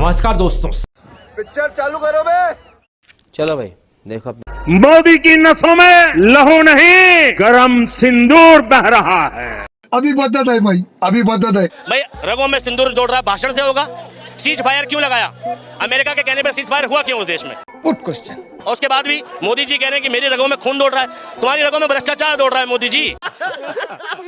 नमस्कार दोस्तों, पिक्चर चालू करो बे। चलो भाई देखो मोदी की नसों में लहू नहीं, गरम सिंदूर बह रहा है। अभी बदत है भाई, अभी बदत है भाई। रगों में सिंदूर दौड़ रहा है, भाषण से होगा? सीज फायर क्यों लगाया? अमेरिका के कहने पर सीज फायर हुआ क्यों उस देश में? Good question. और उसके बाद भी मोदी जी कह रहे हैं कि मेरी रगों में खून दौड़ रहा है, तुम्हारी रगों में भ्रष्टाचार दौड़ रहा है। मोदी जी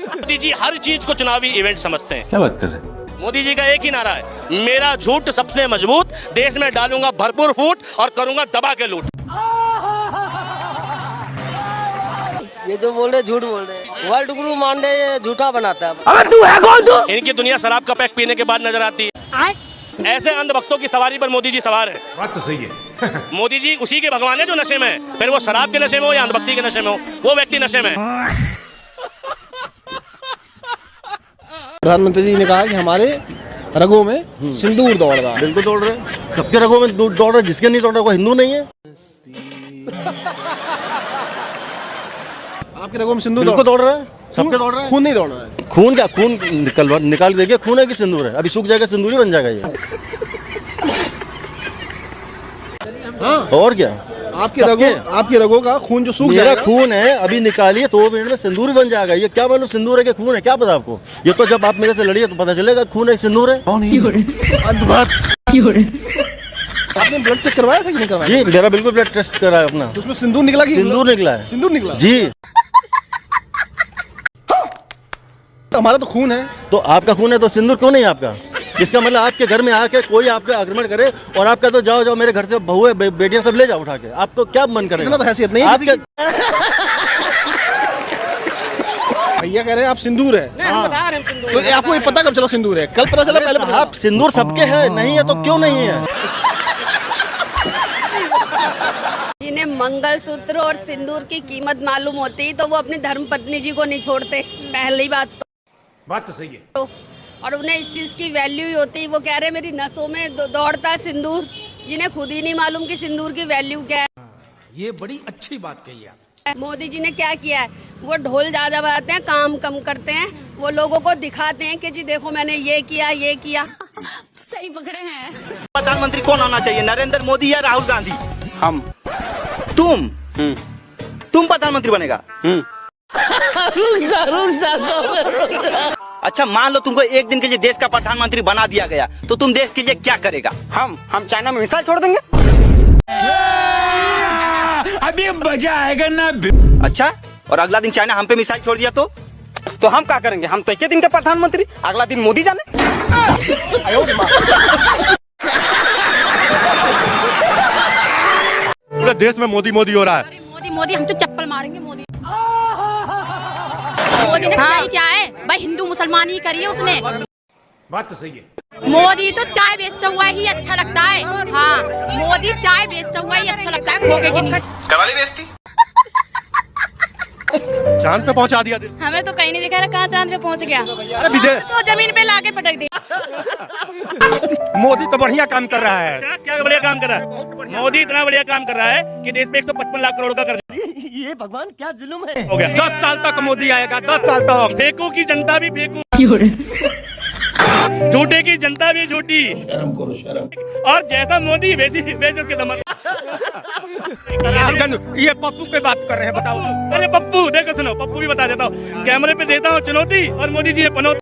मोदी जी हर चीज को चुनावी इवेंट समझते हैं। क्या बात कर रहे हैं? मोदी जी का एक ही नारा है, मेरा झूठ सबसे मजबूत, देश में डालूंगा भरपूर फूट और करूंगा दबा के लूट। ये जो बोल रहे झूठ बोल रहे, वर्ल्ड गुरु मांडे ये झूठा बनाता है। अबे तू है कौन? तू इनकी दुनिया शराब का पैक पीने के बाद नजर आती है। ऐसे अंधभक्तों की सवारी पर मोदी जी सवार है। बात तो सही है। मोदी जी उसी के भगवान है जो नशे में है, फिर वो शराब के नशे में हो या अंधभक्ति के नशे में हो, वो व्यक्ति नशे में है। प्रधानमंत्री जी ने कहा कि हमारे रगों में सिंदूर दौड़ रहा है। बिल्कुल दौड़ रहे हैं, सबके रगों में दौड़ रहा है, जिसके नहीं दौड़ रहा वो हिंदू नहीं है। आपके रगों में सिंदूर दौड़ रहा है, सबके दौड़ रहा है। खून नहीं दौड़ रहा है। खून क्या? खून निकाल देंगे, खून है कि सिंदूर है? अभी सूख जाएगा, सिंदूर ही बन जाएगा ये। हाँ। और क्या? आपके रगों का खून जो सूख जाएगा, खून है, अभी निकालिए तो मिनट में सिंदूर बन जाएगा। ये क्या मालूम सिंदूर है कि खून है? क्या पता आपको? ये तो जब आप मेरे से लड़िए तो पता चलेगा खून है सिंदूर है। आपने ब्लड चेक करवाया था कि नहीं करवाया? जी मेरा बिल्कुल ब्लड टेस्ट करा है अपना। तो उसमें सिंदूर निकला कि सिंदूर निकला है? सिंदूर निकला जी। हमारा तो खून है। तो आपका खून है तो सिंदूर क्यों नहीं आपका? इसका मतलब आपके घर में आके कोई आपका आक्रमण करे और आपका तो जाओ मेरे घर से बहू है बेटियां सब ले जाओ उठा के, आपको क्या मन करेगा? इतना तो हैसियत नहीं है आपके। भैया कह रहे हैं आप सिंदूर है। तो आपको ये पता कब चला सिंदूर है? कल पता चला? पहले पता? आप सिंदूर सबके है, नहीं है तो क्यों नहीं है? जिन्हें मंगलसूत्र और सिंदूर की कीमत मालूम होती तो वो अपनी धर्मपत्नी जी को नहीं छोड़ते, पहली बात तो सही है। तो और उन्हें इस चीज की वैल्यू ही होती, वो कह रहे मेरी नसों में दौड़ता है सिंदूर, जिन्हें खुद ही नहीं मालूम कि सिंदूर की वैल्यू क्या है। ये बड़ी अच्छी बात कही है। मोदी जी ने क्या किया है, वो ढोल ज्यादा बजाते हैं, काम कम करते हैं, वो लोगों को दिखाते हैं कि जी देखो मैंने ये किया। सही पकड़े हैं। प्रधानमंत्री कौन होना चाहिए, नरेंद्र मोदी या राहुल गांधी? हम। तुम प्रधानमंत्री बनेगा? अच्छा मान लो तुमको एक दिन के लिए देश का प्रधानमंत्री बना दिया गया, तो तुम देश के लिए क्या करेगा? हम चाइना में मिसाइल छोड़ देंगे। अभी मजा आएगा ना। अच्छा, और अगला दिन चाइना हम पे मिसाइल छोड़ दिया तो हम क्या करेंगे? हम तो एक दिन के प्रधानमंत्री, अगला दिन मोदी जाने। पूरे देश में मोदी हो रहा है। मोदी हम तो चप्पल मारेंगे। मोदी ने क्या है भाई, हिंदू मुसलमान ही करी है उसने। बात तो सही है। मोदी तो चाय बेचता हुआ ही अच्छा लगता है। हाँ, मोदी चाय बेचता हुआ ही अच्छा लगता है, खोके के नीचे। कराली बेचती चांद पे पहुंचा दिया। हमें तो कहीं नहीं दिखा रहा कहाँ चांद पे पहुंच गया। अरे तो जमीन पे लाके पटक दी। मोदी तो बढ़िया काम कर रहा है। अच्छा, क्या बढ़िया काम कर रहा है? मोदी इतना बढ़िया काम कर रहा है कि देश में 155 लाख करोड़ का कर्ज। ये भगवान क्या जुल्म है हो गया। 10 साल तक मोदी आएगा, 10 साल तक। फेंकू की जनता भी फेंकू, झूठे की जनता भी झूठी, और जैसा मोदी वैसी उसके समझ। ये पप्पू पे बात कर रहे हैं, बताओ। अरे पप्पू देखो, सुनो पप्पू भी बता देता हूँ, कैमरे पे देता हूँ चुनौती और मोदी जी पनौती।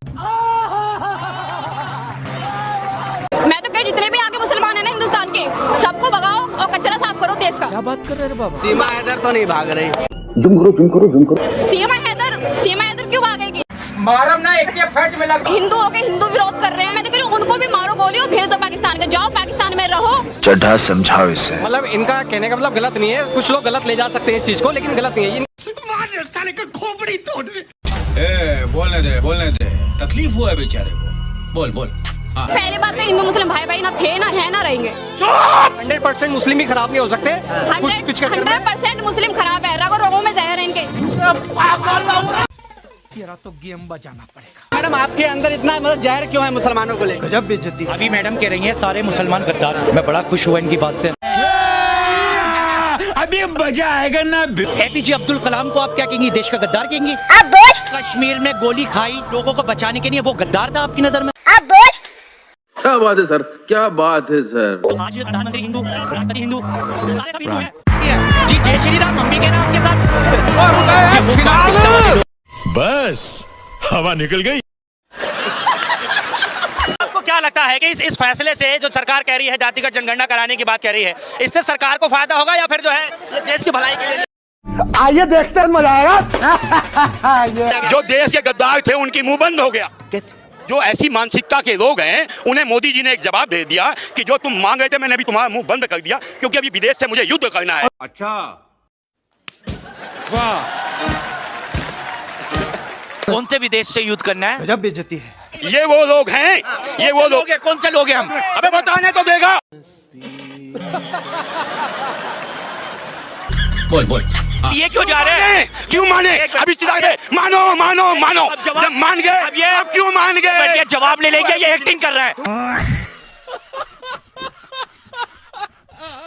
मैं तो कह जितने भी आगे मुसलमान है ना हिंदुस्तान के, सबको भगाओ और कचरा साफ करो देश का। क्या बात कर रहे हैं बाबा? सीमा हैदर तो नहीं भाग रही। सीमा हैदर क्यों भागेगी? मारम ना एक के फट में लग। हिंदू हो के हिंदू विरोध कर रहे हैं, मैं तो कह रही हूँ उनको भी मारो गोली और भेज दो पाकिस्तान के, जाओ पाकिस्तान में रहो। चड्ढा समझाओ इसे। मतलब इनका कहने का मतलब गलत नहीं है, कुछ लोग गलत ले जा सकते हैं इस चीज को, लेकिन गलत नहीं है। साले का खोपड़ी तोड़। बोलने दे, तकलीफ हुआ है बेचारे को। बोल। पहली बात तो हिंदू मुस्लिम भाई ना थे ना है ना रहेंगे। 100% मुस्लिम भी खराब नहीं हो सकते। 100% मुस्लिम खराब है, रगों में जहर है इनके। तेरा तो गेम बजाना पड़ेगा। मैडम आपके अंदर इतना मतलब जहर क्यों है मुसलमानों को लेकर? जब बेइज्जती। अभी मैडम कह रही है सारे मुसलमान गद्दार। मैं बड़ा खुश हुआ इनकी बात से। अभी मजा आएगा ना। एपीजे अब्दुल कलाम को आप क्या कहेंगी? देश का गद्दार कहेंगी? कश्मीर में गोली खाई लोगों को बचाने के लिए, वो गद्दार था आपकी नजर में? क्या बात है सर, क्या बात है सर। आज ये प्रधानमंत्री हिंदू, राष्ट्रपति हिंदू, सारे सब हिंदू हैं। जी जय श्री राम, हम भी कह रहे हैं आपके साथ। बस हवा निकल गई। आपको क्या लगता है कि इस फैसले से जो सरकार कह रही है जातिगत जनगणना कराने की बात कह रही है, इससे सरकार को फायदा होगा या फिर जो है ये देश की भलाई के लिए? आइए देखते हैं, मजा आएगा। जो देश के गद्दार थे उनकी मुंह बंद हो गया। जो ऐसी मानसिकता के लोग हैं उन्हें मोदी जी ने एक जवाब दे दिया कि जो तुम मांग रहे थे मैंने अभी तुम्हारा मुंह बंद कर दिया, क्योंकि अभी विदेश से मुझे युद्ध करना है। अच्छा, वाह। कौन से विदेश से युद्ध करना है? गजब बेइज्जती है। ये वो लोग हैं, ये वो लोग। कौन से लोग हैं हम? अबे बताने तो देगा। बोल बोल। ये क्यों जा रहे हैं? क्यों माने? अभी चिल्ला दे, मानो मानो मानो। जब मान गए अब क्यों मान गए? ये जवाब ले लेंगे, ये एक्टिंग कर रहा है।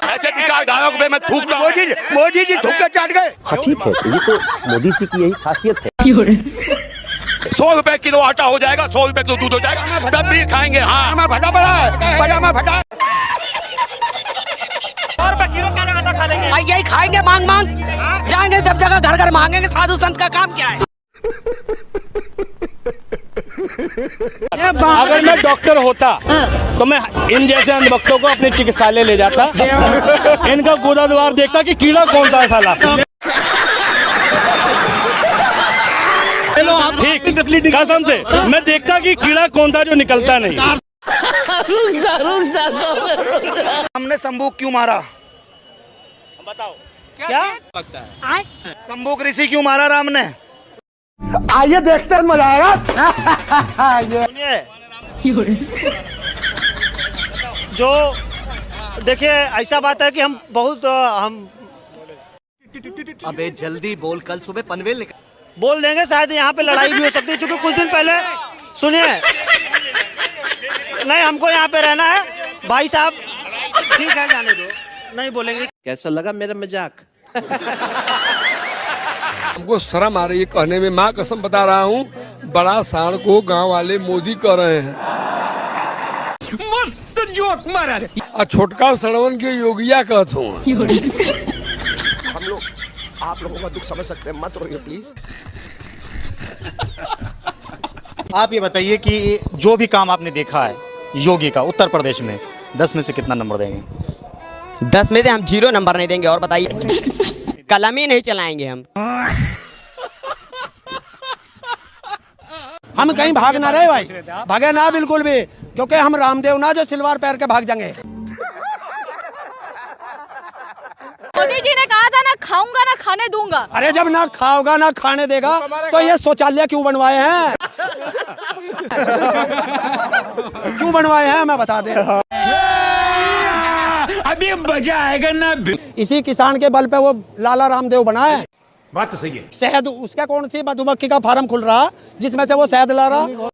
ऐसे विचारधारा पे मैं थूकता। मोदी जी थूक के चाट गए। हाँ ठीक है, ये तो मोदी जी की यही खासियत है। 100 रुपए किलो आटा हो जाएगा, 100 रुपए किलो दूध हो जाएगा, तब भी खाएंगे। हाँ फटा पड़ा है, पजामा फटा। और किलो क्या लगाता खा लेंगे? भाई यही खाएंगे मांग मांग, जाएंगे जब जगह घर घर मांगेंगे। साधु संत का काम क्या है? अगर मैं डॉक्टर होता तो मैं इन जैसे अंधभक्तों को अपने चिकित्सालय ले जाता, इनका गोदा द्वार देखता कि कीड़ा कौन सा है साला। ठीक, कसम से मैं देखता कि कीड़ा कौन था जो निकलता नहीं। हमने शंभू क्यों मारा? बताओ क्या लगता है? शंभू ऋषि क्यों मारा राम ने? आइए देखते हैं, मजा आएगा। जो देखिए ऐसा बात है कि हम अबे जल्दी बोल, कल सुबह पनवेल निकल। बोल देंगे, शायद यहाँ पे लड़ाई भी हो सकती है, क्योंकि कुछ दिन पहले सुनिए, नहीं हमको यहाँ पे रहना है भाई साहब। ठीक है जाने दो, नहीं बोलेंगे। कैसा लगा मेरा मजाक? हमको शर्म आ रही है कहने में, माँ कसम बता रहा हूँ। बड़ा साण को गांव वाले मोदी कर रहे हैं। मस्त जोक मारा रे। और छोटका सड़वन के योगिया कहत हूँ। हम लोग आप लोगों का दुख समझ सकते हैं, मत रोइए प्लीज। आप ये बताइए कि जो भी काम आपने देखा है योगी का उत्तर प्रदेश में, 10 में से कितना नंबर देंगे? 10 में से हम 0 नंबर नहीं देंगे। और बताइए, कलम ही नहीं चलाएंगे हम कहीं भाग ना रहे भाई, भागे ना बिल्कुल भी, क्योंकि हम रामदेव ना जो सिलवार पैर के भाग जाएंगे। मोदी जी ने कहा था ना खाऊंगा ना खाने दूंगा। अरे जब ना खाओगा ना खाने देगा तो ये शौचालय क्यों बनवाए हैं? क्यों बनवाए हैं मैं बता दे। अभी मजा आएगा ना। इसी किसान के बल पे वो लाला रामदेव बना है। बात तो सही है। शहद, उसका कौन सी मधुमक्खी का फार्म खुल रहा जिसमें से वो शहद ला रहा?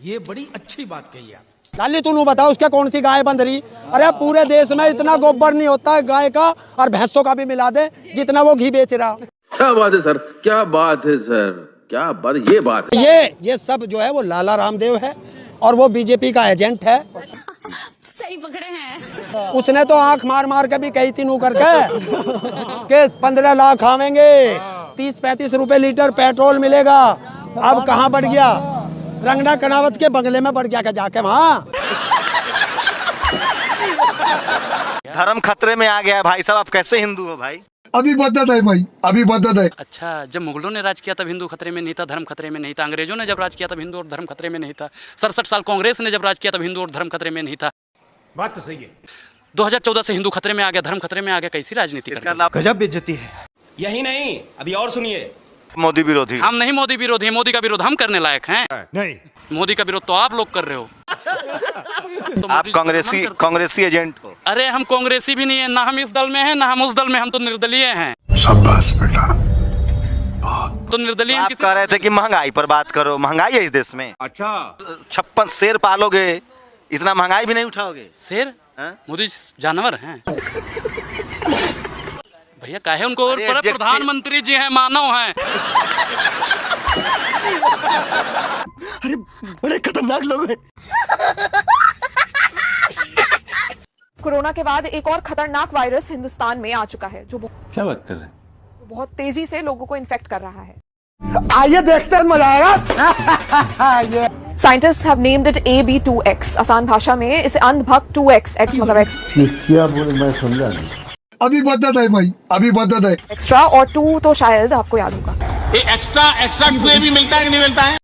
ये बड़ी अच्छी बात कही आप। लाली तू बताओ उसके कौन सी गाय बंध रही? अरे पूरे देश में इतना गोबर नहीं होता है गाय का और भैंसों का भी मिला दे जितना वो घी बेच रहा। क्या बात है सर, क्या बात है सर, क्या बात, ये बात है। ये सब जो है वो लाला रामदेव है और वो बीजेपी का एजेंट है। सही पकड़े हैं। उसने तो आंख मार मार के भी कही थी नू करके कि 15 लाख आवेंगे, 30-35 रुपए लीटर पेट्रोल मिलेगा। अब कहाँ बढ़ गया? रंगना कनावत के बंगले में बढ़ गया क्या जाके वहाँ? धर्म खतरे में आ गया है भाई साहब, आप कैसे हिंदू हो भाई? अभी बदत है भाई, अभी बदत है। अच्छा, जब मुगलों ने राज किया तब हिंदू खतरे में नहीं था, धर्म खतरे में नहीं था। अंग्रेजों ने जब राज किया तब हिंदू और धर्म खतरे में नहीं था। 67 साल कांग्रेस ने जब राज किया तब हिंदू और धर्म खतरे में नहीं था। बात तो सही है। 2014 से हिंदू खतरे में आ गया, धर्म खतरे में आ गया। कैसी राजनीति करते हैं? गजब बेइज्जती है। यही नहीं, अभी और सुनिए। मोदी विरोधी। हम नहीं मोदी विरोधी हैं। मोदी का विरोध हम करने लायक हैं? नहीं, मोदी का विरोध तो आप लोग कर रहे हो। तो आप कांग्रेसी एजेंट हो? अरे हम कांग्रेसी भी नहीं है, ना हम इस दल में हैं ना हम उस दल में, हम तो निर्दलीय हैं। शाबाश बेटा। तो निर्दलीय आप कह रहे थे कि महंगाई पर बात करो, महंगाई है इस देश में। अच्छा, 56 शेर पालोगे, इतना महंगाई भी नहीं उठाओगे? शेर? मोदी जानवर हैं भैया, काहे उनको प्रधानमंत्री जी हैं, मानव हैं। अरे बड़े खतरनाक लोग हैं। कोरोना के बाद एक और खतरनाक वायरस हिंदुस्तान में आ चुका है जो क्या बात कर रहे हैं? बहुत तेजी से लोगों को इन्फेक्ट कर रहा है। आइए देखते हैं, मजा आएगा। Scientist have named it AB2X। आसान भाषा में इसे अंधभक्त 2X, X मतलब X क्या बोले मैं समझा नहीं। अभी बदत है भाई, अभी बदत है। एक्स्ट्रा और 2 तो शायद आपको याद होगा। ये एक्स्ट्रा 2 भी मिलता है कि नहीं मिलता है?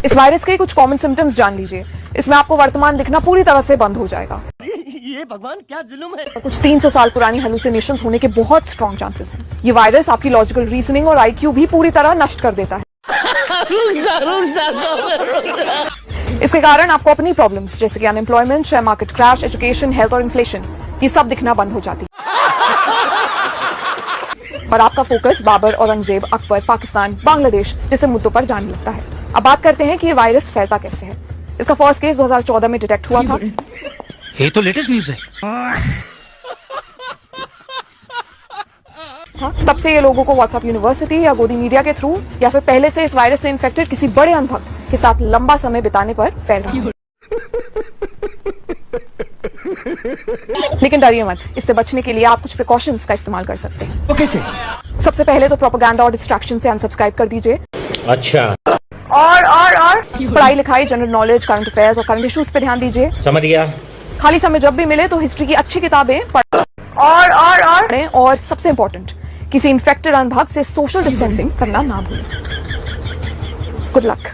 इस वायरस के कुछ कॉमन सिम्टम्स जान लीजिए। इसमें आपको वर्तमान दिखना पूरी तरह से बंद हो जाएगा। ये भगवान क्या जुल्म है। और कुछ 300 साल पुरानी हेलुसिनेशंस होने के बहुत स्ट्रॉन्ग चांसेस हैं। ये वायरस आपकी लॉजिकल रीजनिंग और IQ भी पूरी तरह नष्ट कर देता है। इसके कारण आपको अपनी प्रॉब्लम्स जैसे कि unemployment, share market crash, education, health और इन्फ्लेशन ये सब दिखना बंद हो जाती है। और आपका फोकस बाबर, औरंगजेब, अकबर, पाकिस्तान, बांग्लादेश जैसे मुद्दों पर जाने लगता है। अब बात करते हैं कि ये वायरस फैलता कैसे है। इसका फर्स्ट केस 2014 में डिटेक्ट हुआ था। ये तो लेटेस्ट न्यूज़ है। तब से ये लोगों को व्हाट्सएप यूनिवर्सिटी या गोदी मीडिया के थ्रू या फिर पहले से इस वायरस से इन्फेक्टेड किसी बड़े अंधभक्त के साथ लंबा समय बिताने पर फैल रहा है। लेकिन डरिए मत, इससे बचने के लिए आप कुछ प्रिकॉशंस का इस्तेमाल कर सकते हैं। वो कैसे? सबसे पहले तो प्रोपेगेंडा और डिस्ट्रैक्शन से अनसब्सक्राइब कर दीजिए। अच्छा, और पढ़ाई लिखाई, जनरल नॉलेज, करंट अफेयर्स और करंट इश्यूज पे ध्यान दीजिए। समझ गया। खाली समय जब भी मिले तो हिस्ट्री की अच्छी किताबें पढ़ें और सबसे इंपॉर्टेंट किसी इन्फेक्टेड अंधभक्त से सोशल डिस्टेंसिंग करना ना भूलें। Good luck.